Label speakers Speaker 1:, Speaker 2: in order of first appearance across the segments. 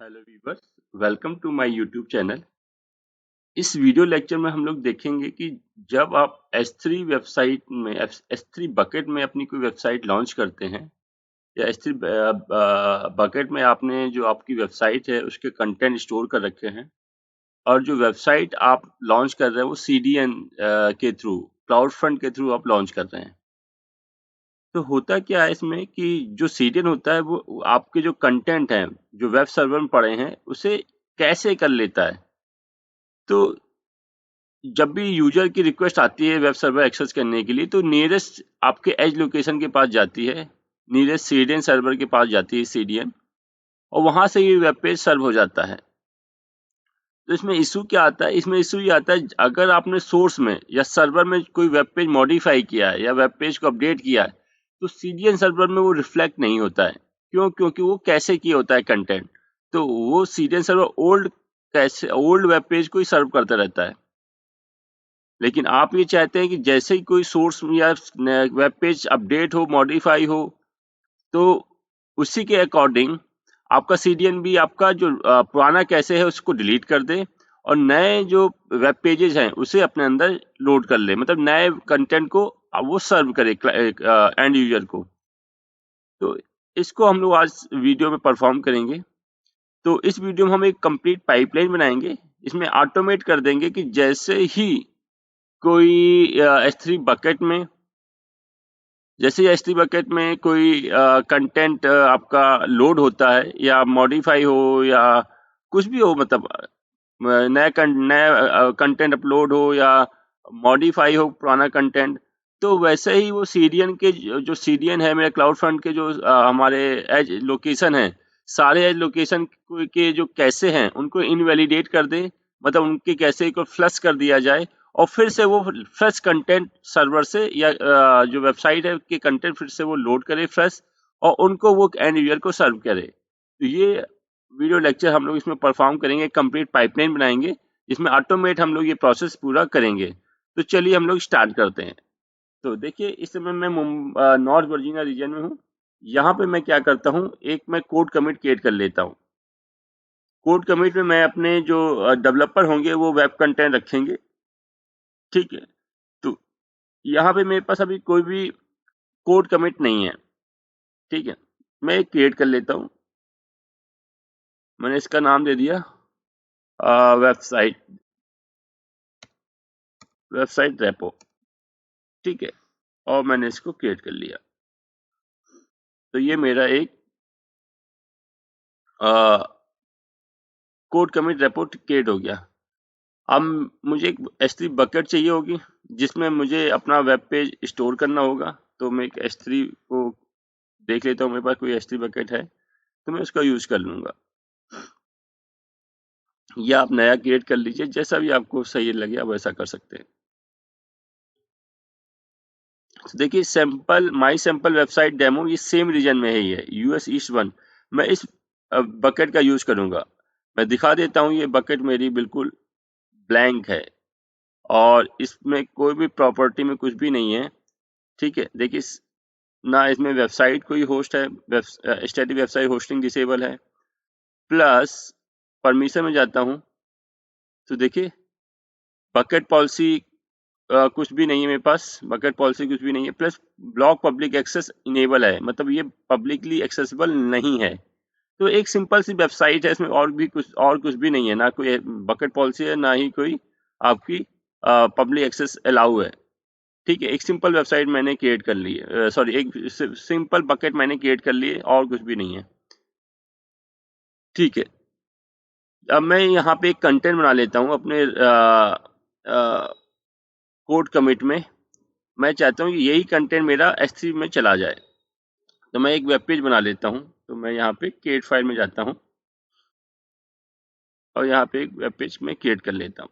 Speaker 1: Hello viewers, welcome to my YouTube channel. इस video lecture में हम लोग देखेंगे कि जब आप S3 वेबसाइट में S3 बकेट में अपनी कोई वेबसाइट लॉन्च करते हैं या S3 बकेट में आपने जो आपकी वेबसाइट है उसके कंटेंट स्टोर कर रखे हैं और जो वेबसाइट आप लॉन्च कर रहे हैं वो CDN के थ्रू, क्लाउड फ्रंट के थ्रू आप लॉन्च कर रहे हैं। तो होता क्या है इसमें कि जो सीडीएन होता है वो आपके जो कंटेंट हैं, जो वेब सर्वर में पड़े हैं, उसे कैसे कर लेता है। तो जब भी यूजर की रिक्वेस्ट आती है वेब सर्वर एक्सेस करने के लिए तो नियरेस्ट आपके एज लोकेशन के पास जाती है, नियरेस्ट सीडीएन सर्वर के पास जाती है सीडीएन, और वहां से ये वेब पेज सर्व हो जाता है। तो इसमें इशू क्या आता है? इसमें इशू ये आता है अगर आपने सोर्स में या सर्वर में कोई वेब पेज मॉडिफाई किया है या वेब पेज को अपडेट किया है तो सीडीएन सर्वर में वो रिफ्लेक्ट नहीं होता है। क्यों? क्योंकि वो कैसे किया होता है कंटेंट, तो वो CDN server old web page को ही सर्व करता रहता है। लेकिन आप ये चाहते हैं कि जैसे ही कोई सोर्स या वेब पेज अपडेट हो, मॉडिफाई हो, तो उसी के अकॉर्डिंग आपका सीडीएन भी आपका जो पुराना कैसे है उसको डिलीट कर दे और नए जो वेब पेजेस हैं उसे अपने अंदर लोड कर ले, मतलब नए कंटेंट को वो सर्व करे एंड यूजर को। तो इसको हम लोग आज वीडियो में परफॉर्म करेंगे। तो इस वीडियो में हम एक कंप्लीट पाइपलाइन बनाएंगे, इसमें ऑटोमेट कर देंगे कि जैसे ही कोई S3 बकेट में कोई कंटेंट आपका लोड होता है या मॉडिफाई हो या कुछ भी हो, मतलब नया कंटेंट अपलोड हो या मॉडिफाई हो पुराना कंटेंट, तो वैसे ही वो सीडीएन के जो सीडीएन है मेरे क्लाउड फ्रंट के जो हमारे एज लोकेशन है, सारे एज लोकेशन के जो कैसे हैं उनको इनवैलिडेट कर दे, मतलब उनके कैसे को फ्लश कर दिया जाए और फिर से वो फ्रेश कंटेंट सर्वर से या जो वेबसाइट है के कंटेंट फिर से वो लोड करे फ्रेश और उनको वो एंड यूजर को सर्व करे। तो ये वीडियो लेक्चर हम लोग इसमें परफॉर्म करेंगे, कंप्लीट पाइपलाइन बनाएंगे जिसमें ऑटोमेट हम लोग ये प्रोसेस पूरा करेंगे। तो चलिए हम लोग स्टार्ट करते हैं। तो देखिए, इस समय मैं नॉर्थ वर्जीनिया रीजन में हूँ। यहाँ पे मैं क्या करता हूँ, एक मैं कोड कमिट क्रिएट कर लेता हूँ। कोड कमिट में मैं अपने जो डेवलपर होंगे वो वेब कंटेंट रखेंगे, ठीक है। तो यहाँ पे मेरे पास अभी कोई भी कोड कमिट नहीं है, ठीक है। मैं एक क्रिएट कर लेता हूँ, मैंने इसका नाम दे दिया वेबसाइट वेबसाइट रेपो, ठीक है। और मैंने इसको क्रिएट कर लिया। तो ये मेरा एक कोड कमिट रेपो क्रिएट हो गया। अब मुझे एक S3 बकेट चाहिए होगी जिसमें मुझे अपना वेब पेज स्टोर करना होगा। तो मैं एक S3 को देख लेता हूँ, मेरे पास कोई S3 बकेट है तो मैं उसका यूज कर लूंगा, या आप नया क्रिएट कर लीजिए, जैसा भी आपको सही लगे आप वैसा कर सकते हैं। तो देखिए, माई सैंपल वेबसाइट डेमो ये सेम रीजन में ही है, US ईस्ट 1। मैं इस बकेट का यूज करूंगा। मैं दिखा देता हूँ, ये बकेट मेरी बिल्कुल ब्लैंक है और इसमें कोई भी प्रॉपर्टी में कुछ भी नहीं है, ठीक है। देखिए, ना इसमें वेबसाइट कोई होस्ट है, स्टैटिक वेबसाइट होस्टिंग डिसेबल है, प्लस परमिशन में जाता हूँ तो देखिए बकेट पॉलिसी कुछ भी नहीं है मेरे पास, बकेट पॉलिसी कुछ भी नहीं है, plus block public access enable है, मतलब ये पब्लिकली एक्सेसिबल नहीं है। तो एक सिंपल सी वेबसाइट है, इसमें और कुछ भी नहीं है, ना कोई बकेट पॉलिसी है ना ही कोई आपकी पब्लिक एक्सेस अलाउ है, ठीक है। एक सिंपल वेबसाइट मैंने क्रिएट कर ली है, सॉरी, एक सिंपल बकेट मैंने क्रिएट कर ली है और कुछ भी नहीं है, ठीक है। अब मैं यहाँ पे एक कंटेंट बना लेता हूँ अपने कोड कमिट में। मैं चाहता हूँ कि यही कंटेंट मेरा S3 में चला जाए, तो मैं एक वेब पेज बना लेता हूँ। तो मैं यहाँ पे क्रिएट फाइल में जाता हूँ और यहाँ पे एक वेब पेज में क्रिएट कर लेता हूँ।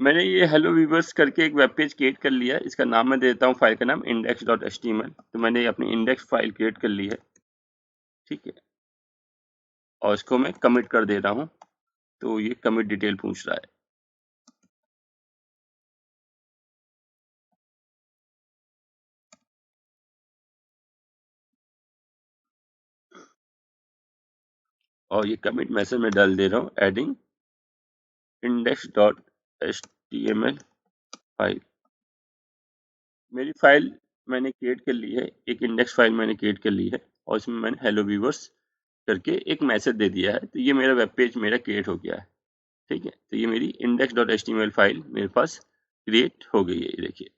Speaker 1: मैंने ये हेलो वीवर्स करके एक वेब पेज क्रिएट कर लिया है। इसका नाम मैं देता हूँ, फाइल का नाम index.html। तो मैंने अपनी इंडेक्स फाइल क्रिएट कर ली है, ठीक है, और इसको मैं कमिट कर दे रहा हूँ। तो ये कमिट डिटेल पूछ रहा है। और ये कमिट मैसेज में डाल दे रहा हूँ, एडिंग index.html फाइल। मेरी फाइल मैंने क्रिएट कर ली है, एक इंडेक्स फाइल मैंने क्रिएट कर ली है, और इसमें मैंने हेलो व्यूवर्स करके एक मैसेज दे दिया है। तो ये मेरा वेब पेज मेरा क्रिएट हो गया है, ठीक है। तो ये मेरी index.html फाइल मेरे पास क्रिएट हो गई है, ये देखिए।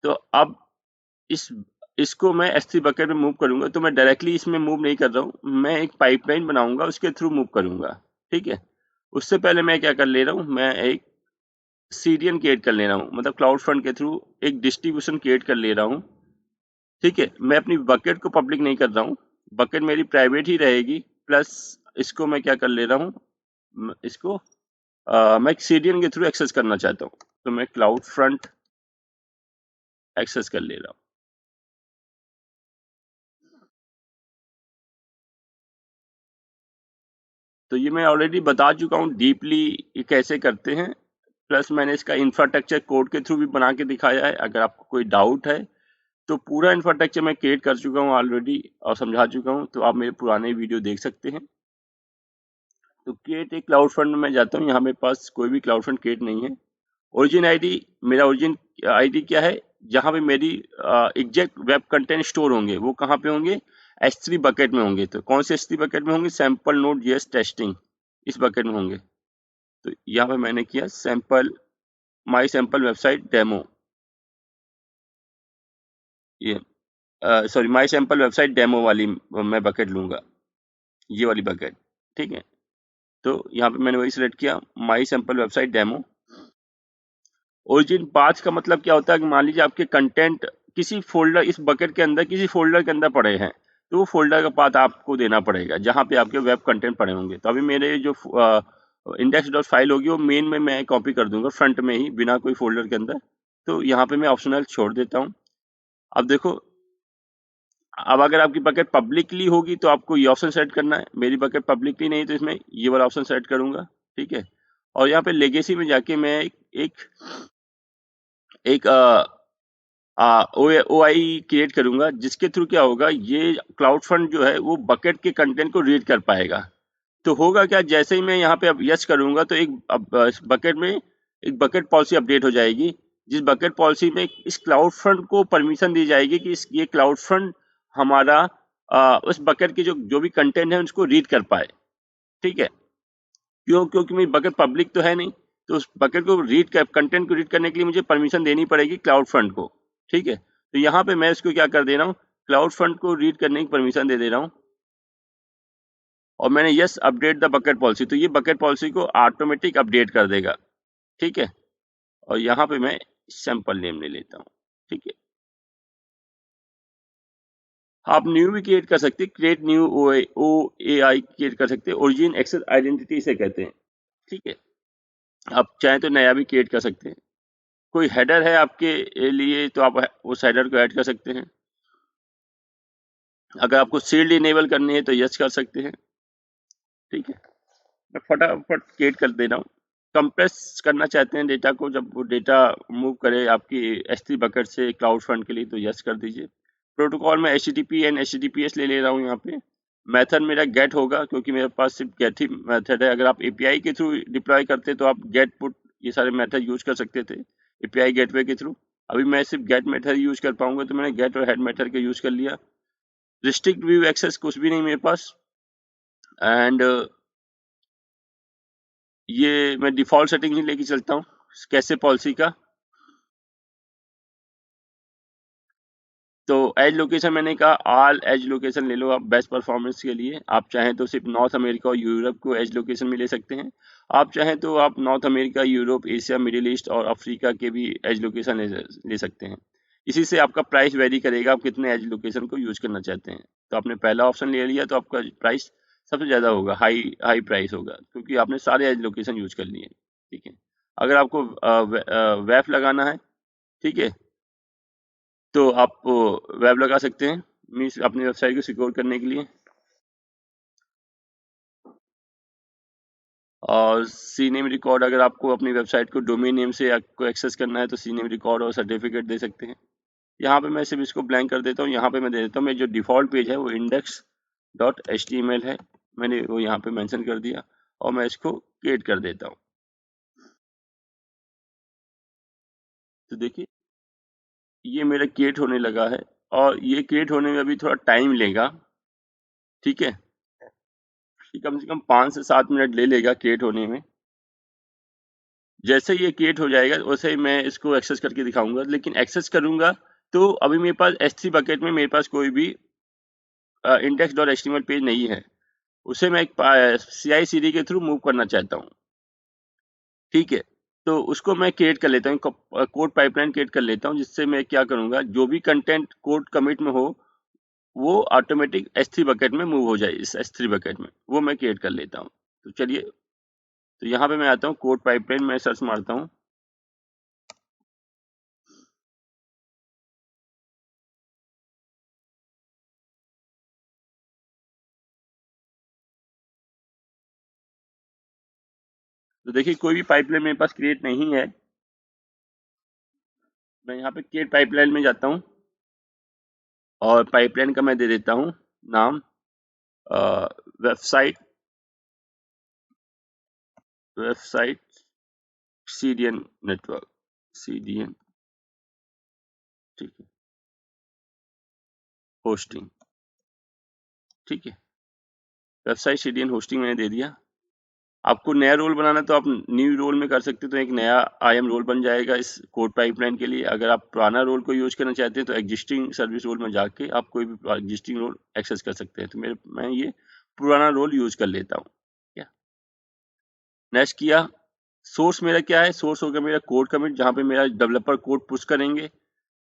Speaker 1: तो अब इस इसको मैं S3 बकेट में मूव करूंगा, तो मैं डायरेक्टली इसमें मूव नहीं कर रहा हूँ, मैं एक पाइपलाइन बनाऊंगा, उसके थ्रू मूव करूंगा, ठीक है। उससे पहले मैं क्या कर ले रहा हूँ, मैं एक सीडीएन क्रिएट कर ले रहा हूँ, मतलब क्लाउड फ्रंट के थ्रू एक डिस्ट्रीब्यूशन क्रिएट कर ले रहा हूँ, ठीक है। मैं अपनी बकेट को पब्लिक नहीं कर रहा हूँ, बकेट मेरी प्राइवेट ही रहेगी। प्लस इसको मैं क्या कर ले रहा हूँ, इसको मैं सीडीएन के थ्रू एक्सेस करना चाहता हूँ, तो मैं क्लाउड फ्रंट एक्सेस कर ले रहा हूँ। तो ये मैं ऑलरेडी बता चुका हूँ डीपली ये कैसे करते हैं। प्लस मैंने इसका इंफ्रास्ट्रक्चर कोड के थ्रू भी बना के दिखाया है। अगर आपको कोई डाउट है तो पूरा इंफ्रास्ट्रक्चर मैं क्रिएट कर चुका हूँ ऑलरेडी और समझा चुका हूँ, तो आप मेरे पुराने वीडियो देख सकते हैं। तो क्रिएट एक क्लाउड फ्रंट में जाता हूँ, यहाँ मेरे पास कोई भी क्लाउड फ्रंट क्रिएट नहीं है। ओरिजिन आईडी, मेरा ओरिजिन आईडी क्या है, जहाँ पे मेरी एग्जैक्ट वेब कंटेंट स्टोर होंगे वो कहाँ पे होंगे, S3 बकेट में होंगे। तो कौन से S3 बकेट में होंगे, सैम्पल नोड जेएस टेस्टिंग, इस बकेट में होंगे। तो यहाँ पे मैंने किया सैम्पल, माई सैम्पल वेबसाइट डेमो, ये sorry my sample website demo वाली मैं बकेट लूंगा, ये वाली बकेट, ठीक है। तो यहाँ पे मैंने वही सिलेक्ट किया, my sample website demo. Origin path का मतलब क्या होता है कि मान लीजिए आपके कंटेंट किसी फोल्डर, इस बकेट के अंदर किसी फोल्डर के अंदर पड़े हैं, तो वो फोल्डर का पाथ आपको देना पड़ेगा जहाँ पे आपके वेब कंटेंट पड़े होंगे। तो अभी मेरे जो इंडेक्स डॉट फाइल होगी वो मेन में मैं कॉपी कर दूंगा फ्रंट में ही, बिना कोई फोल्डर के अंदर। तो यहाँ पे मैं ऑप्शनल छोड़ देता हूँ। अब देखो, अब अगर आपकी बकेट पब्लिकली होगी तो आपको ये ऑप्शन सेट करना है। मेरी बकेट पब्लिकली नहीं, तो इसमें ये वाला ऑप्शन सेट करूंगा, ठीक है। और यहाँ पे लेगेसी में जाके मैं एक ओ आई क्रिएट करूंगा, जिसके थ्रू क्या होगा, ये क्लाउड फ्रंट जो है वो बकेट के कंटेंट को रीड कर पाएगा। तो होगा क्या, जैसे ही मैं यहाँ पे अब यस करूंगा तो एक बकेट में एक बकेट पॉलिसी अपडेट हो जाएगी, जिस बकेट पॉलिसी में इस क्लाउड फ्रंट को परमिशन दी जाएगी कि ये क्लाउड फ्रंट हमारा उस बकेट के जो भी कंटेंट है उसको रीड कर पाए, ठीक है। क्योंकि मेरी बकेट पब्लिक तो है नहीं, तो उस बकेट को रीड कर, कंटेंट को रीड करने के लिए मुझे परमिशन देनी पड़ेगी क्लाउड फ्रंट को, ठीक है। तो यहाँ पे मैं इसको क्या कर दे रहा हूँ, क्लाउड फ्रंट को रीड करने की परमिशन दे दे रहा हूँ, और मैंने yes update the bucket policy, तो ये बकेट पॉलिसी को ऑटोमेटिक अपडेट कर देगा, ठीक है। और यहाँ पे मैं सैंपल नेम ले लेता हूँ, ठीक है। आप न्यू भी क्रिएट कर सकते हैं, create new O A I create कर सकते हैं, ओरिजिन एक्सेस आइडेंटिटी से कहते हैं, ठीक है। आप चाहें तो नया भी क्रिएट कर सकते हैं। कोई हेडर है आपके लिए तो आप उस हेडर को ऐड कर सकते हैं। अगर आपको शील्ड इनेबल करनी है तो यस कर सकते हैं, ठीक है। मैं फटाफट क्रिएट कर दे रहा हूँ। कंप्रेस करना चाहते हैं डेटा को, जब वो डेटा मूव करे आपकी S3 बकेट से क्लाउड फ्रंट के लिए, तो यस कर दीजिए। प्रोटोकॉल में HTTP एंड HTTPS ले ले रहा हूँ यहाँ पे। मेथड मेरा गेट होगा, क्योंकि मेरे पास सिर्फ गेट ही मेथड है। अगर आप API के थ्रू डिप्लॉय करते तो आप गेट पुट ये सारे मेथड यूज कर सकते थे API गेटवे के थ्रू। अभी मैं सिर्फ गेट मेथड यूज कर पाऊंगा, तो मैंने गेट और हेड मेथड का यूज कर लिया। रिस्ट्रिक्ट व्यू एक्सेस कुछ भी नहीं मेरे पास, एंड ये मैं डिफॉल्ट सेटिंग ही लेके चलता हूँ कैसे पॉलिसी का। तो एज लोकेशन मैंने कहा ऑल एज लोकेशन ले लो आप बेस्ट परफॉर्मेंस के लिए। आप चाहें तो सिर्फ नॉर्थ अमेरिका और यूरोप को एज लोकेशन में ले सकते हैं। आप चाहें तो आप north America, Europe, Asia, middle east और अफ्रीका के भी एज लोकेशन ले सकते हैं। इसी से आपका प्राइस वेरी करेगा, आप कितने एज लोकेशन को यूज करना चाहते हैं। तो आपने पहला ऑप्शन ले लिया तो आपका प्राइस सबसे ज्यादा होगा, हाई हाई प्राइस होगा, क्योंकि आपने सारे एज लोकेशन यूज कर लिए, ठीक है। अगर आपको वेब लगाना है, ठीक है, तो आप वेब लगा सकते हैं, मीन्स अपनी वेबसाइट को सिक्योर करने के लिए। और सीनेम रिकॉर्ड, अगर आपको अपनी वेबसाइट को डोमेन नेम से आपको एक्सेस करना है तो सीनेम रिकॉर्ड और सर्टिफिकेट दे सकते हैं। यहाँ पे मैं सिर्फ इसको ब्लैंक कर देता हूँ। यहाँ पे मैं दे देता हूँ, मेरा जो डिफ़ॉल्ट पेज है वो index.html है, मैंने वो यहाँ पे मेंशन कर दिया और मैं इसको क्रिएट कर देता हूँ। तो देखिए ये मेरा क्रिएट होने लगा है और ये क्रिएट होने में अभी थोड़ा टाइम लेगा, ठीक है, ये कम से कम 5 से 7 मिनट ले लेगा क्रिएट होने में। जैसे ये क्रिएट हो जाएगा वैसे ही मैं इसको एक्सेस करके दिखाऊंगा, लेकिन एक्सेस करूंगा तो अभी मेरे पास S3 बकेट में मेरे पास कोई भी index.html पेज नहीं है, उसे मैं एक CI/CD के थ्रू मूव करना चाहता हूँ, ठीक है। तो उसको मैं क्रिएट कर लेता हूँ, कोड पाइपलाइन क्रिएट कर लेता हूँ, जिससे मैं क्या करूंगा, जो भी कंटेंट कोड कमिट में हो वो ऑटोमेटिक S3 बकेट में मूव हो जाए, इस S3 बकेट में वो मैं क्रिएट कर लेता हूँ। तो चलिए, तो यहाँ पे मैं आता हूँ कोड पाइपलाइन, मैं सर्च मारता हूँ, तो देखिए कोई भी पाइपलाइन मेरे पास क्रिएट नहीं है। मैं यहाँ पे क्रिएट पाइपलाइन में जाता हूँ और पाइपलाइन का मैं दे देता हूँ नाम website website CDN network, CDN, ठीक है, होस्टिंग, ठीक है, वेबसाइट CDN होस्टिंग मैंने दे दिया। आपको नया रोल बनाना तो आप न्यू रोल में कर सकते हो, तो एक नया IAM रोल बन जाएगा इस कोड पाइपलाइन के लिए। अगर आप पुराना रोल को यूज करना चाहते हैं तो एग्जिस्टिंग सर्विस रोल में जाके आप कोई भी एग्जिस्टिंग रोल एक्सेस कर सकते हैं। तो मैं ये पुराना रोल यूज कर लेता हूँ। क्या नेक्स्ट किया, सोर्स मेरा क्या है, सोर्स होगा मेरा कोड कमिट, जहाँ पे मेरा डेवलपर कोड पुश करेंगे,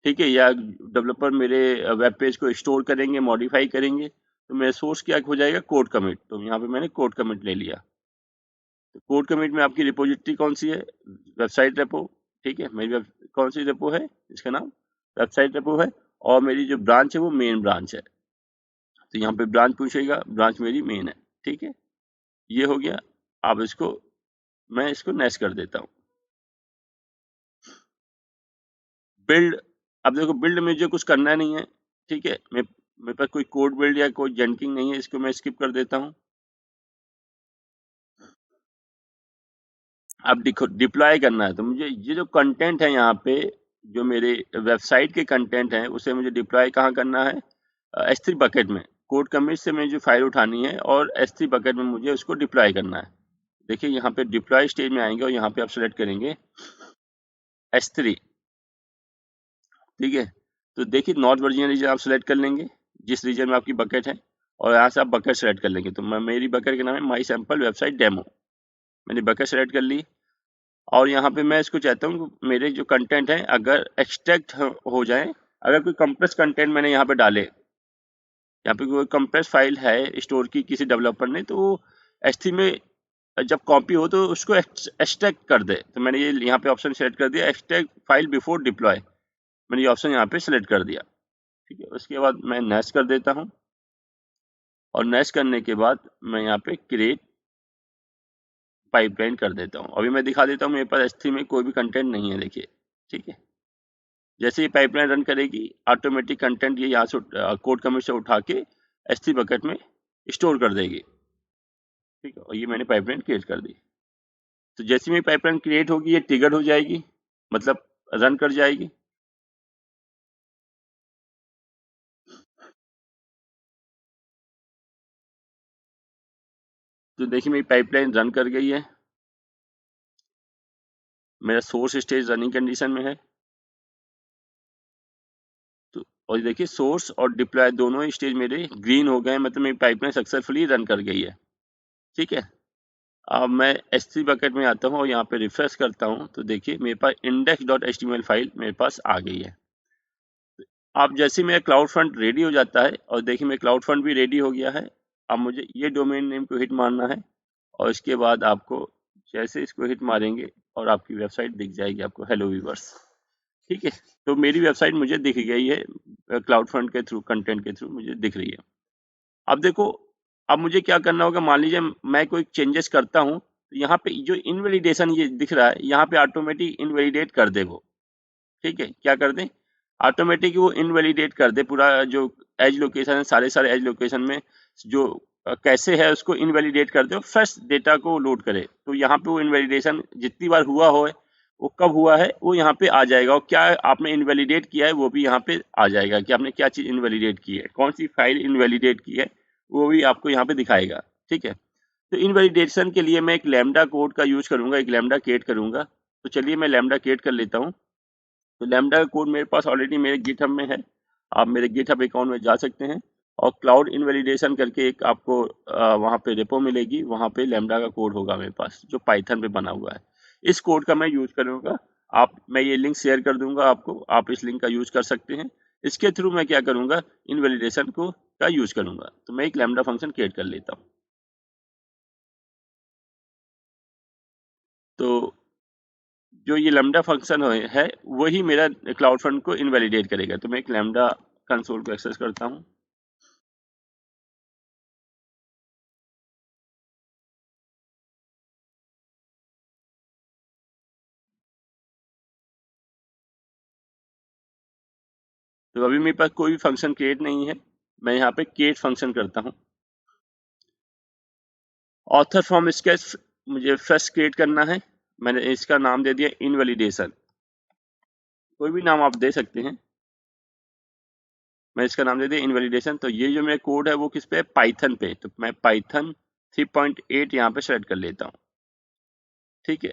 Speaker 1: ठीक है, या डेवलपर मेरे वेब पेज को स्टोर करेंगे, मॉडिफाई करेंगे, तो मेरा सोर्स क्या हो जाएगा, कोड कमिट। तो यहाँ पे मैंने कोड कमिट ले लिया। तो कोड कमिट में आपकी रिपोजिटरी कौन सी है, वेबसाइट रेपो, ठीक है, मेरी कौन सी रेपो है, इसका नाम वेबसाइट रेपो है, और मेरी जो ब्रांच है वो मेन ब्रांच है। तो यहाँ पे ब्रांच पूछेगा, ब्रांच मेरी मेन है, ठीक है, ये हो गया। अब इसको मैं इसको नेक्स्ट कर देता हूँ, बिल्ड। अब देखो बिल्ड में जो कुछ करना नहीं है, ठीक है, मेरे पास कोई कोड बिल्ड या कोई जेनकिंग नहीं है, इसको मैं स्किप कर देता हूँ। अब देखो डिप्लॉय करना है, तो मुझे ये जो कंटेंट है यहाँ पे, जो मेरे वेबसाइट के कंटेंट हैं, उसे मुझे डिप्लॉय कहाँ करना है, S3 बकेट में। कोड कमिट से मुझे जो फाइल उठानी है और S3 बकेट में मुझे उसको डिप्लॉय करना है। देखिए यहाँ पे डिप्लॉय स्टेज में आएंगे और यहाँ पे आप सेलेक्ट करेंगे S3, ठीक है। तो देखिए नॉर्थ वर्जीनिया रीजन आप सेलेक्ट कर लेंगे, जिस रीजन में आपकी बकेट है, और यहाँ से आप बकेट सेलेक्ट कर लेंगे। तो मेरी बकेट का नाम है माई सैम्पल वेबसाइट डेमो, मैंने बकेट सेलेक्ट कर ली। और यहाँ पे मैं इसको चाहता हूँ कि मेरे जो कंटेंट है अगर एक्सट्रैक्ट हो जाए, अगर कोई कंप्रेस कंटेंट मैंने यहाँ पे डाले, यहाँ पे कोई कंप्रेस फाइल है स्टोर की किसी डेवलपर ने, तो S3 में जब कॉपी हो तो उसको एक्सट्रैक्ट कर दे। तो मैंने ये यहाँ पे ऑप्शन सेलेक्ट कर दिया, एक्सट्रैक्ट फाइल बिफोर डिप्लॉय, मैंने ये ऑप्शन यहाँ पे सेलेक्ट कर दिया, ठीक है। उसके बाद मैं नेक्स्ट कर देता हूँ, और नेक्स्ट करने के बाद मैं यहाँ पे क्रिएट पाइपलाइन कर देता हूँ। अभी मैं दिखा देता हूँ, मेरे पास S3 में कोई भी कंटेंट नहीं है, देखिए, ठीक है। जैसे ही पाइपलाइन रन करेगी ऑटोमेटिक कंटेंट ये यहाँ से कोड कमिट से उठा के S3 बकेट में स्टोर कर देगी, ठीक है। और ये मैंने पाइपलाइन क्रिएट कर दी। तो जैसे मेरी पाइपलाइन क्रिएट होगी ये ट्रिगर हो जाएगी, मतलब रन कर जाएगी। तो देखिए मेरी पाइपलाइन रन कर गई है, मेरा सोर्स स्टेज रनिंग कंडीशन में है। तो और देखिए सोर्स और डिप्लॉय दोनों ही स्टेज मेरे ग्रीन हो गए, मतलब मेरी पाइपलाइन सक्सेसफुली रन कर गई है, ठीक है। अब मैं S3 बकेट में आता हूँ और यहाँ पे रिफ्रेश करता हूँ, तो देखिए मेरे पास index.html फाइल मेरे पास आ गई है। अब जैसे मेरा क्लाउड फ्रंट रेडी हो जाता है, और देखिए मेरा क्लाउड फ्रंट भी रेडी हो गया है। अब मुझे ये डोमेन नेम को हिट मारना है, और इसके बाद आपको जैसे इसको हिट मारेंगे और आपकी वेबसाइट दिख जाएगी आपको, हेलो व्यूअर्स। ठीक है, तो मेरी वेबसाइट मुझे दिख गई है, क्लाउड फ्रंट के थ्रू, कंटेंट के थ्रू मुझे दिख रही है। अब देखो, अब मुझे क्या करना होगा, मान लीजिए मैं कोई चेंजेस करता हूँ, तो यहाँ पे जो इनवैलिडेशन ये दिख रहा है, यहाँ पे ऑटोमेटिक इनवैलिडेट कर दे वो। ठीक है, क्या कर दे, ऑटोमेटिक वो इनवैलिडेट कर दे पूरा जो एज लोकेशन है, सारे एज लोकेशन में जो कैसे है उसको इनवैलिडेट कर दे और फ्रेश डेटा को लोड करे। तो यहाँ पे वो इनवैलिडेशन जितनी बार हुआ हो, वो कब हुआ है वो यहाँ पे आ जाएगा, और क्या आपने इनवैलिडेट किया है वो भी यहाँ पे आ जाएगा कि आपने क्या चीज इनवैलिडेट की है, कौन सी फाइल इनवैलिडेट की है, वो भी आपको यहाँ पे दिखाएगा। ठीक है, तो इनवैलिडेशन के लिए मैं एक लैम्डा कोड का यूज करूंगा, एक लैम्डा क्रिएट करूंगा। तो चलिए मैं लैम्डा क्रिएट कर लेता हूँ। तो लैम्डा का कोड मेरे पास ऑलरेडी मेरे गिटहब में है, आप मेरे गिटहब अकाउंट में जा सकते हैं और क्लाउड इनवैलिडेशन करके एक आपको वहाँ पे रेपो मिलेगी, वहाँ पे लैम्डा का कोड होगा मेरे पास जो पाइथन पे बना हुआ है। इस कोड का मैं यूज करूँगा, मैं ये लिंक शेयर कर दूंगा आपको, आप इस लिंक का यूज कर सकते हैं। इसके थ्रू मैं क्या करूँगा, इनवैलिडेशन को का यूज करूँगा। तो मैं एक लैम्डा फंक्शन क्रिएट कर लेता हूँ। तो जो ये लैम्डा फंक्शन है वही मेरा क्लाउड फ्रंट को इनवैलिडेट करेगा। तो मैं एक लैम्डा कंसोल को एक्सेस करता हूँ। तो अभी मेरे पास कोई भी फंक्शन क्रिएट नहीं है, मैं यहाँ पे क्रिएट फंक्शन करता हूँ। ऑथर फ्रॉम स्केच मुझे फ्रेश क्रिएट करना है, मैंने इसका नाम दे दिया इनवैलिडेशन। कोई भी नाम आप दे सकते हैं, मैं इसका नाम दे दिया इनवैलिडेशन। तो ये जो मेरा कोड है वो किस पे है, पाइथन पे। तो मैं पाइथन 3.8 यहाँ पे सेलेक्ट कर लेता हूँ। ठीक है,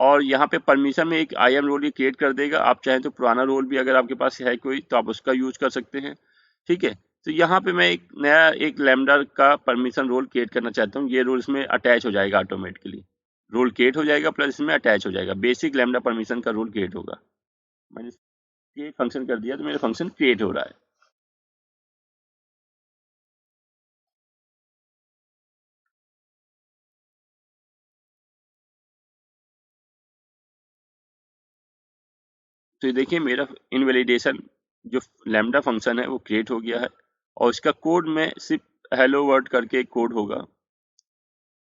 Speaker 1: और यहाँ पे परमिशन में एक आई एम रोल ये क्रिएट कर देगा। आप चाहें तो पुराना रोल भी अगर आपके पास है कोई तो आप उसका यूज कर सकते हैं। ठीक है, तो यहाँ पे मैं एक नया एक लैम्डा का परमिशन रोल क्रिएट करना चाहता हूँ। ये रोल इसमें अटैच हो जाएगा ऑटोमेटिकली, रोल क्रिएट हो जाएगा प्लस इसमें अटैच हो जाएगा, बेसिक लैम्डा परमिशन का रोल क्रिएट होगा। मैंने क्रिएट फंक्शन कर दिया तो मेरा फंक्शन क्रिएट हो रहा है। तो ये देखिए मेरा इनवैलिडेशन जो लैम्डा फंक्शन है वो क्रिएट हो गया है, और इसका कोड में सिर्फ हेलो वर्ड करके एक कोड होगा।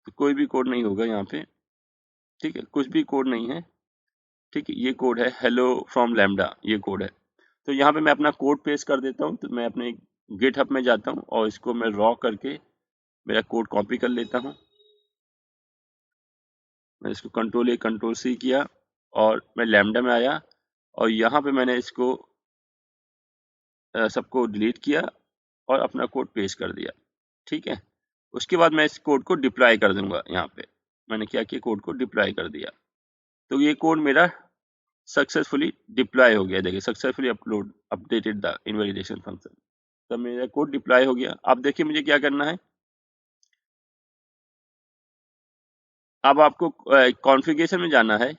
Speaker 1: तो कोई भी कोड नहीं होगा यहाँ पे। ठीक है, कुछ भी कोड नहीं है। ठीक है, ये कोड है हेलो फ्रॉम लैम्डा, ये कोड है। तो यहाँ पे मैं अपना कोड पेस्ट कर देता हूँ। तो मैं अपने गिटहब में जाता हूँ और इसको मैं रॉ करके मेरा कोड कॉपी कर लेता हूँ। मैं इसको कंट्रोल C किया और मैं लैम्डा में आया और यहाँ पे मैंने इसको सबको डिलीट किया और अपना कोड पेस्ट कर दिया। ठीक है, उसके बाद मैं इस कोड को डिप्लॉय कर दूंगा। यहाँ पे मैंने क्या किया, कोड को डिप्लॉय कर दिया। तो ये कोड मेरा सक्सेसफुली डिप्लॉय हो गया। देखिए successfully updated the invalidation function. तो मेरा कोड डिप्लॉय हो गया। अब देखिए मुझे क्या करना है, अब आपको कॉन्फ़िगरेशन में जाना है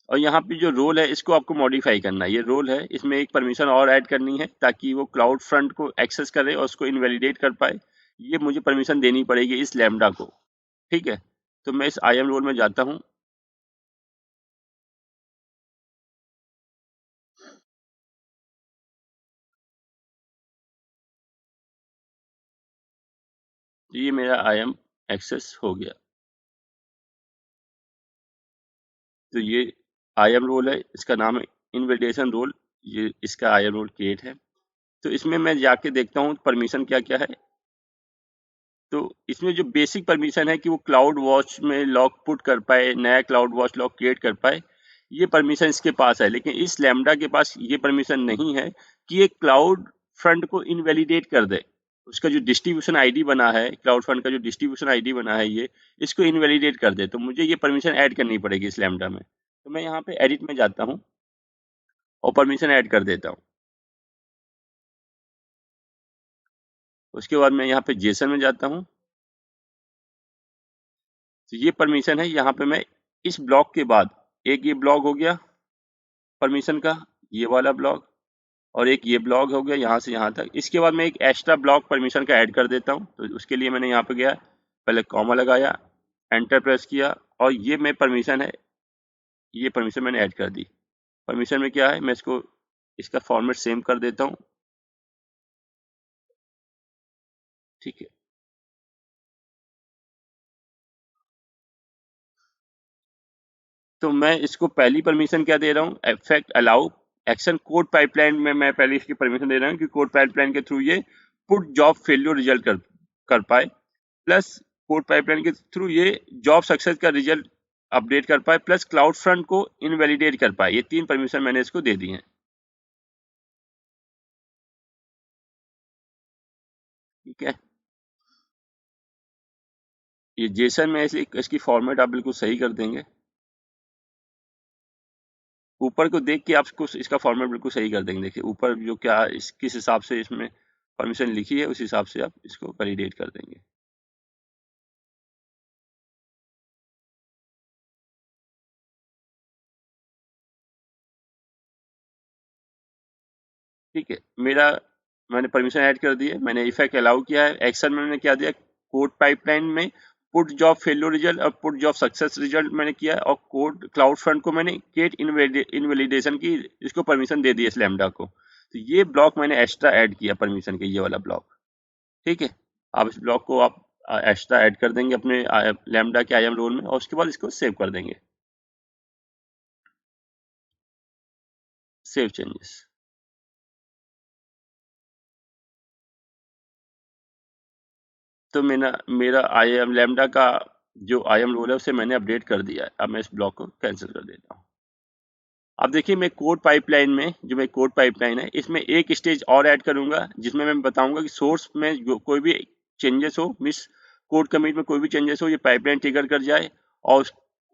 Speaker 1: और यहाँ पे जो रोल है इसको आपको मॉडिफाई करना है। ये रोल है, इसमें एक परमिशन और ऐड करनी है ताकि वो क्लाउड फ्रंट को एक्सेस करे और उसको इनवैलिडेट कर पाए। ये मुझे परमिशन देनी पड़ेगी इस लैम्डा को। ठीक है, तो मैं इस आई एम रोल में जाता हूँ। तो ये मेरा आई एम एक्सेस हो गया। तो ये आई एम रोल है, इसका नाम है इनविटेशन रोल। ये इसका आई एम रोल क्रिएट है। तो इसमें मैं जाके देखता हूँ परमिशन क्या क्या है। तो इसमें जो बेसिक परमिशन है कि वो क्लाउड वॉच में लॉक पुट कर पाए, नया क्लाउड वॉच लॉक क्रिएट कर पाए, ये परमिशन इसके पास है। लेकिन इस लैम्डा के पास ये परमिशन नहीं है कि ये क्लाउड फ्रंट को इनवैलिडेट कर दे। उसका जो डिस्ट्रीब्यूशन आईडी बना है, क्लाउड फ्रंट का जो डिस्ट्रीब्यूशन आईडी बना है, ये इसको इनवैलिडेट कर दे। तो मुझे ये परमिशन ऐड करनी पड़ेगी इस लैम्डा में। तो मैं यहाँ पे एडिट में जाता हूँ और परमिशन ऐड कर देता हूँ। उसके बाद मैं यहाँ पे जेसन में जाता हूँ। तो ये परमिशन है, यहाँ पे मैं इस ब्लॉक के बाद एक ये ब्लॉक हो गया परमिशन का, ये वाला ब्लॉक, और एक ये ब्लॉक हो गया यहाँ से यहाँ तक। इसके बाद मैं एक एक्स्ट्रा ब्लॉक परमिशन का ऐड कर देता हूँ। तो उसके लिए मैंने यहाँ पे गया, पहले कॉमा लगाया, एंटर प्रेस किया और ये मैं परमिशन है ये परमिशन मैंने ऐड कर दी। परमिशन में क्या है, मैं इसका फॉर्मेट सेम कर देता हूँ। ठीक है, तो मैं इसको पहली परमिशन क्या दे रहा हूँ, effect allow action code pipeline में मैं पहले इसकी परमिशन दे रहा हूँ कि कोड पाइपलाइन के थ्रू ये पुट जॉब फेल्योर रिजल्ट कर पाए, प्लस कोड पाइपलाइन के थ्रू ये जॉब सक्सेस का रिजल्ट अपडेट कर पाए, प्लस क्लाउड फ्रंट को इनवैलिडेट कर पाए। ये 3 परमिशन मैंने इसको दे दी हैं। ठीक है, ये जेसन में इसकी फॉर्मेट आप बिल्कुल सही कर देंगे। ऊपर को देख के आप इसका फॉर्मेट बिल्कुल सही कर देंगे। देखिए ऊपर जो क्या किस हिसाब से इसमें परमिशन लिखी है, उस हिसाब से आप इसको वैलिडेट कर देंगे। ठीक है, मैंने परमिशन ऐड कर दी है, मैंने इफेक्ट अलाउ किया है। एक्शन में मैंने क्या दिया, कोड पाइपलाइन में पुट जॉब फेल्योर रिजल्ट और पुट जॉब सक्सेस रिजल्ट मैंने किया है, और कोड क्लाउड फ्रंट को मैंने गेट इनवैलिडेशन की इसको परमिशन दे दी है इस लैम्डा को। तो ये ब्लॉक मैंने एक्स्ट्रा ऐड किया परमिशन के, ये वाला ब्लॉक। ठीक है, आप इस ब्लॉक को आप एक्स्ट्रा ऐड कर देंगे अपने लैम्डा के आईएम रोल में, और उसके बाद इसको सेव कर देंगे, सेव चेंजेस। तो मेरा आई एम लैम्डा का जो आई एम रोल है उसे मैंने अपडेट कर दिया है। अब मैं इस ब्लॉक को कैंसिल कर देता हूँ। अब देखिए मैं कोड पाइपलाइन में, जो मैं कोड पाइपलाइन है इसमें एक स्टेज और ऐड करूंगा, जिसमें मैं बताऊंगा कि सोर्स में जो कोई भी चेंजेस हो, मिस कोड कमिट में कोई भी चेंजेस हो, ये पाइपलाइन ट्रिगर कर जाए और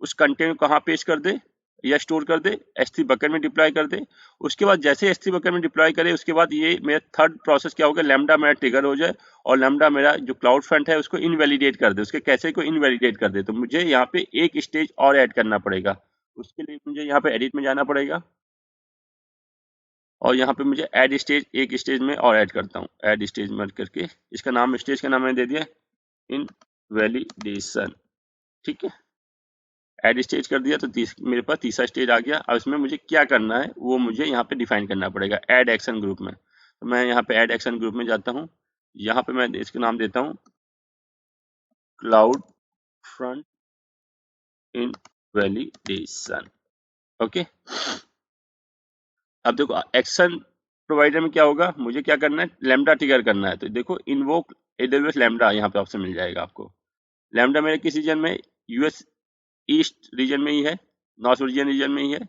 Speaker 1: उस कंटेंट को कहाँ पेश कर दे या स्टोर कर दे, S3 बकेट में डिप्लॉय कर दे। उसके बाद जैसे S3 बकेट में डिप्लॉय करे, उसके बाद ये मेरा थर्ड प्रोसेस क्या होगा, लैम्डा मेरा ट्रिगर हो जाए और लैम्डा मेरा जो क्लाउड फ्रंट है उसको इनवैलिडेट कर दे, उसके कैसे को इनवैलिडेट कर दे। तो मुझे यहाँ पे एक स्टेज और ऐड करना पड़ेगा। उसके लिए मुझे यहाँ पे एडिट में जाना पड़ेगा, और यहाँ पे मुझे ऐड स्टेज, एक स्टेज में और ऐड करता हूँ, ऐड स्टेज में करके इसका नाम, स्टेज का नाम मैंने दे दिया इनवैलिडेशन। ठीक है, ऐड स्टेज कर दिया, तो मेरे पास तीसरा स्टेज आ गया। अब इसमें मुझे क्या करना है वो मुझे यहाँ पे डिफाइन करना पड़ेगा ऐड एक्शन ग्रुप में। तो मैं यहाँ पे ऐड एक्शन ग्रुप में जाता हूँ, यहाँ पे मैं इसका नाम देता हूँ क्लाउड फ्रंट इनवैलिडेशन। ओके, अब देखो एक्शन प्रोवाइडर में क्या होगा, मुझे क्या करना है, लैम्डा ट्रिगर करना है। तो देखो इन्वोक एडब्ल्यूएस लैम्डा यहाँ पे ऑप्शन मिल जाएगा आपको। लैम्डा मेरे किस रीजन में, यूएस ईस्ट रीजन में ही है, नॉर्थ रीजन में ही है।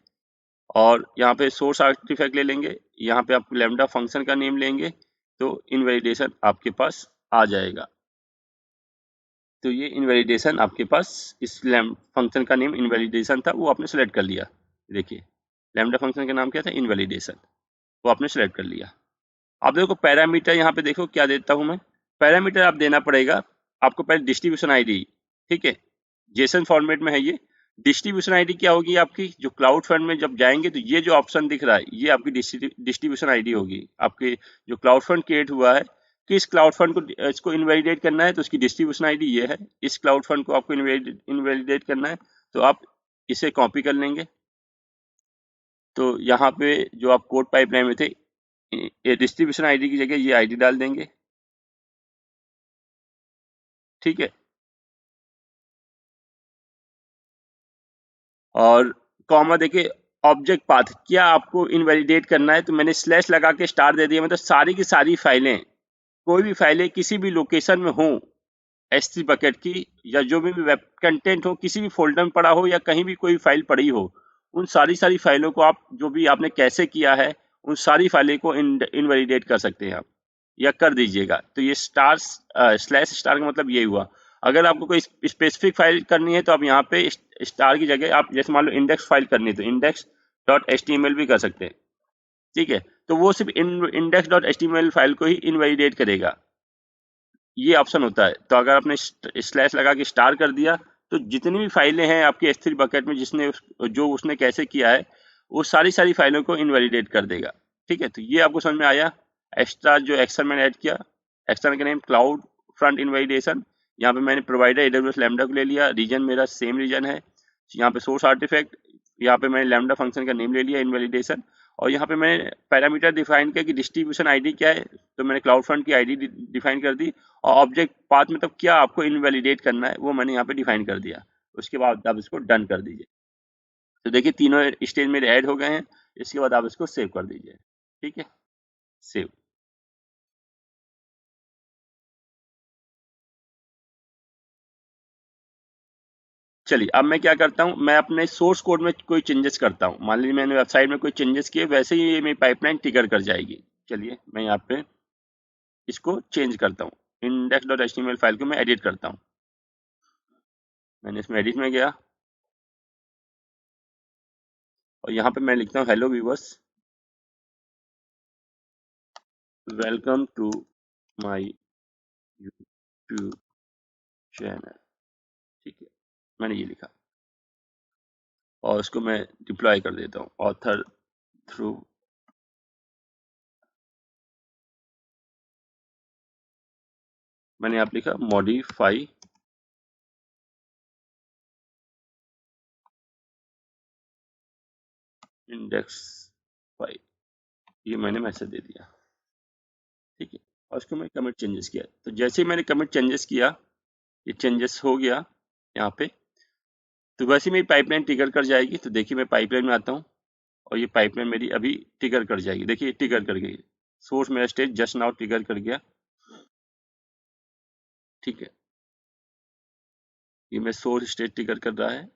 Speaker 1: और यहाँ पे सोर्स आर्टिफैक्ट ले लेंगे, यहाँ पे आप लैम्डा फंक्शन का नेम लेंगे, तो इनवैलिडेशन आपके पास आ जाएगा। तो ये इनवैलिडेशन आपके पास, इस फंक्शन का नेम इनवैलिडेशन था, वो आपने सेलेक्ट कर लिया। देखिए लैम्डा फंक्शन का नाम क्या था, इनवैलिडेशन, वो आपने सेलेक्ट कर लिया। अब देखो पैरामीटर, यहाँ पे देखो क्या देता हूं मैं, पैरामीटर आप देना पड़ेगा आपको पहले डिस्ट्रीब्यूशन आईडी। ठीक है, जेसन फॉर्मेट में है ये। डिस्ट्रीब्यूशन आईडी क्या होगी आपकी, जो क्लाउड फंड में जब जाएंगे तो ये जो ऑप्शन दिख रहा है ये आपकी डिस्ट्रीब्यूशन आईडी होगी। आपके जो क्लाउड फंड क्रिएट हुआ है, किस क्लाउड फंड को इसको इनवैलिडेट करना है, तो उसकी डिस्ट्रीब्यूशन आईडी ये है। इस क्लाउड फंड को आपको इनवैलिडेट करना है, तो आप इसे कॉपी कर लेंगे। तो यहाँ पे जो आप कोड पाइपलाइन में थे, ये डिस्ट्रीब्यूशन आईडी की जगह ये आईडी डाल देंगे। ठीक है, और कॉमा देके ऑब्जेक्ट पाथ, क्या आपको इनवैलिडेट करना है, तो मैंने स्लैश लगा के स्टार दे दिया। मतलब सारी की सारी फाइलें, कोई भी फाइलें किसी भी लोकेशन में हो S3 बकेट की, या जो भी वेब कंटेंट हो किसी भी फोल्डर में पड़ा हो, या कहीं भी कोई फाइल पड़ी हो, उन सारी फाइलों को आप जो भी आपने कैसे किया है, उन सारी फाइलें को इनवैलिडेट कर सकते हैं आप, या कर दीजिएगा। तो ये स्लैश स्टार का मतलब यही हुआ। अगर आपको कोई स्पेसिफिक फाइल करनी है, तो आप यहाँ पे स्टार की जगह आप जैसे मान लो इंडेक्स फाइल करनी है, तो index.html भी कर सकते हैं। ठीक है, तो वो सिर्फ index.html फाइल को ही इनवैलिडेट करेगा, ये ऑप्शन होता है। तो अगर आपने स्लैश लगा के स्टार कर दिया, तो जितनी भी फाइलें हैं आपके S3 बकेट में, जो उसने कैसे किया है, वो सारी फाइलों को इनवैलिडेट कर देगा। ठीक है, तो ये आपको समझ में आया। एक्स्ट्रा जो एक्शन मैंने ऐड किया, एक्शन का नेम क्लाउड फ्रंट इनवैलिडेशन। यहाँ पे मैंने प्रोवाइडर AWS लैम्डा को ले लिया, रीजन मेरा सेम रीजन है। यहाँ पे सोर्स आर्टिफैक्ट यहाँ पे मैंने लैम्डा फंक्शन का नेम ले लिया इनवैलिडेशन, और यहाँ पे मैंने पैरामीटर डिफाइन किया कि डिस्ट्रीब्यूशन आईडी क्या है, तो मैंने क्लाउड फ्रंट की आईडी डिफाइन कर दी, और ऑब्जेक्ट पाथ मतलब क्या आपको इनवैलिडेट करना है वो मैंने यहाँ पे डिफाइन कर दिया। उसके बाद आप इसको डन कर दीजिए। तो देखिए तीनों स्टेज मेरे ऐड हो गए हैं। इसके बाद आप इसको सेव कर दीजिए। ठीक है, सेव। चलिए अब मैं क्या करता हूँ, मैं अपने सोर्स कोड में कोई चेंजेस करता हूँ। मान लीजिए मैंने वेबसाइट में कोई चेंजेस किए, वैसे ही ये मेरी पाइपलाइन ट्रिगर कर जाएगी। चलिए मैं यहाँ पे इसको चेंज करता हूँ, index.html फाइल को मैं एडिट करता हूँ। मैंने इसमें एडिट में गया और यहाँ पे मैं लिखता हूँ hello viewers, welcome to my YouTube channel. ठीक है, मैंने ये लिखा और उसको मैं डिप्लॉय कर देता हूँ ऑथर थ्रू। मैंने यहाँ पे लिखा मॉडिफाई इंडेक्स फाइल, ये मैंने मैसेज दे दिया। ठीक है, और उसको मैं कमिट चेंजेस किया। तो जैसे ही मैंने कमिट चेंजेस किया, ये चेंजेस हो गया यहाँ पे, तो वैसे ही मेरी पाइपलाइन ट्रिगर कर जाएगी। तो देखिए मैं पाइपलाइन में आता हूँ और ये पाइपलाइन मेरी अभी ट्रिगर कर जाएगी। देखिए ट्रिगर कर गई, सोर्स मेरा स्टेज जस्ट नाउ ट्रिगर कर गया। ठीक है, ये मैं सोर्स स्टेज ट्रिगर कर रहा है।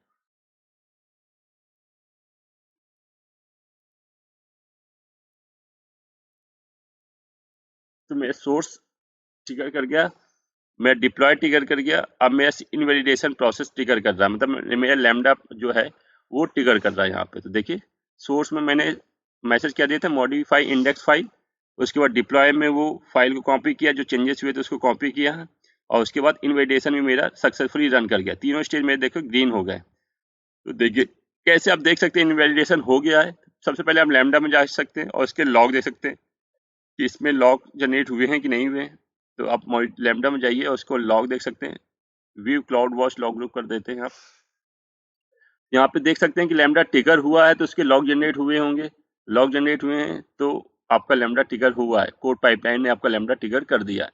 Speaker 1: तो मेरा सोर्स ट्रिगर कर गया, मैं डिप्लॉय ट्रिगर कर गया। अब मेरा इनवैलिडेशन प्रोसेस ट्रिगर कर रहा है, मतलब मेरा लैम्डा जो है वो ट्रिगर कर रहा है यहाँ पे। तो देखिए सोर्स में मैंने मैसेज क्या दिया था, मॉडिफाई इंडेक्स फाइल। उसके बाद डिप्लॉय में वो फाइल को कॉपी किया, जो चेंजेस हुए थे उसको कॉपी किया, और उसके बाद इनवैलिडेशन में मेरा सक्सेसफुली रन कर गया। तीनों स्टेज मेरे देखो ग्रीन हो गए। तो देखिए कैसे आप देख सकते हैं इनवैलिडेशन हो गया है। सबसे पहले आप लैम्डा में जा सकते हैं और इसके लॉग देख सकते हैं कि इसमें लॉग जनरेट हुए हैं कि नहीं हुए हैं। तो आप लैम्डा में जाइए और उसको लॉग देख सकते हैं। View cloud watch log group कर देते हैं आप। यहाँ पे देख सकते हैं कि लैम्डा ट्रिगर हुआ है तो उसके लॉग जनरेट हुए होंगे। लॉग जनरेट हुए हैं तो आपका लैम्डा ट्रिगर हुआ है, कोड पाइपलाइन ने आपका लैम्डा ट्रिगर कर दिया है।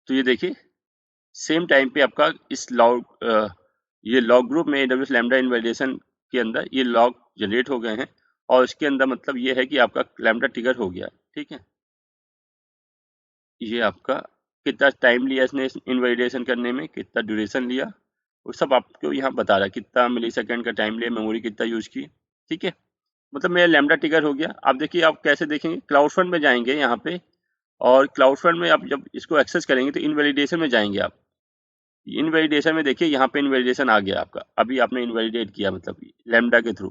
Speaker 1: तो ये देखिए सेम टाइम पे आपका इस लॉग ये लॉग ग्रुप में AWS लैम्डा इनवैलिडेशन के अंदर ये लॉग जनरेट हो गए हैं, और इसके अंदर मतलब ये है कि आपका लैम्डा ट्रिगर हो गया है। ठीक है, ये आपका कितना टाइम लिया इसने इनवैलिडेशन करने में, कितना ड्यूरेशन लिया, वो सब आपको यहाँ बता रहा है। कितना मिली सेकेंड का टाइम लिया, मेमोरी कितना यूज की। ठीक है, मतलब मेरा लैम्डा ट्रिगर हो गया। आप देखिए आप कैसे देखेंगे, क्लाउड फ्रंट में जाएंगे यहाँ पे, और क्लाउड फ्रंट में आप जब इसको एक्सेस करेंगे तो इनवैलिडेशन में जाएंगे आप। इनवैलिडेशन में देखिए यहाँ पे इनवैलिडेशन आ गया आपका, अभी आपने इनवैलिडेट किया मतलब लैम्डा के थ्रू।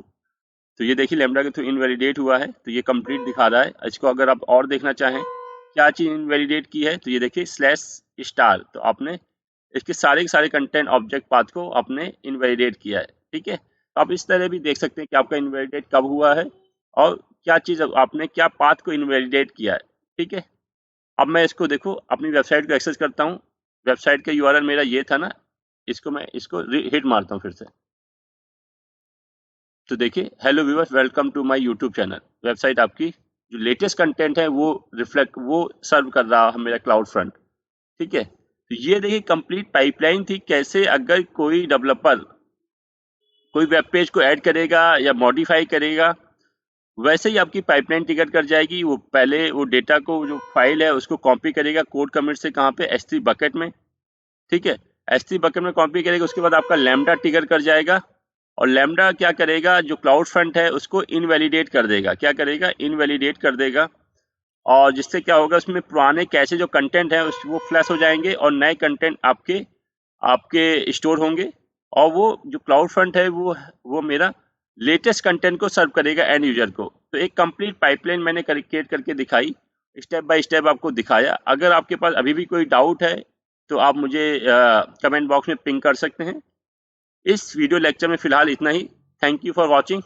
Speaker 1: तो ये देखिए लैम्डा के थ्रू इनवैलिडेट हुआ है, तो ये कंप्लीट दिखा रहा है। इसको अगर आप और देखना चाहें क्या चीज़ इनवैलिडेट की है, तो ये देखिए स्लैश स्टार, तो आपने इसके सारे के सारे कंटेंट ऑब्जेक्ट पाथ को आपने इनवैलिडेट किया है। ठीक है, तो आप इस तरह भी देख सकते हैं कि आपका इनवैलिडेट कब हुआ है और क्या चीज़ आपने क्या पाथ को इनवैलिडेट किया है। ठीक है, अब मैं इसको देखो अपनी वेबसाइट को एक्सेस करता हूँ। वेबसाइट का यूआरएल मेरा ये था ना, इसको मैं इसको हिट मारता हूँ फिर से। तो देखिए hello viewers, welcome to my YouTube channel. Website आपकी जो लेटेस्ट कंटेंट है वो रिफ्लेक्ट वो सर्व कर रहा है मेरा क्लाउड फ्रंट। ठीक है, तो ये देखिए कंप्लीट पाइपलाइन थी, कैसे अगर कोई डेवलपर कोई वेब पेज को ऐड करेगा या मॉडिफाई करेगा, वैसे ही आपकी पाइपलाइन टिकट कर जाएगी। वो पहले वो डेटा को जो फाइल है उसको कॉपी करेगा कोड कमिट से, कहाँ पे, S3 बकेट में। ठीक है, S3 बकेट में कॉपी करेगा, उसके बाद आपका लैम्डा ट्रिगर कर जाएगा, और लैम्डा क्या करेगा, जो क्लाउड फ्रंट है उसको इनवैलिडेट कर देगा। क्या करेगा, इनवैलिडेट कर देगा, और जिससे क्या होगा, उसमें पुराने कैसे जो कंटेंट है वो फ्लैश हो जाएंगे और नए कंटेंट आपके आपके स्टोर होंगे, और वो जो क्लाउड फ्रंट है वो मेरा लेटेस्ट कंटेंट को सर्व करेगा एंड यूजर को। तो एक कंप्लीट पाइपलाइन मैंने क्रिएट करके दिखाई, स्टेप बाय स्टेप आपको दिखाया। अगर आपके पास अभी भी कोई डाउट है तो आप मुझे कमेंट बॉक्स में पिंग कर सकते हैं। इस वीडियो लेक्चर में फिलहाल इतना ही। Thank you for watching.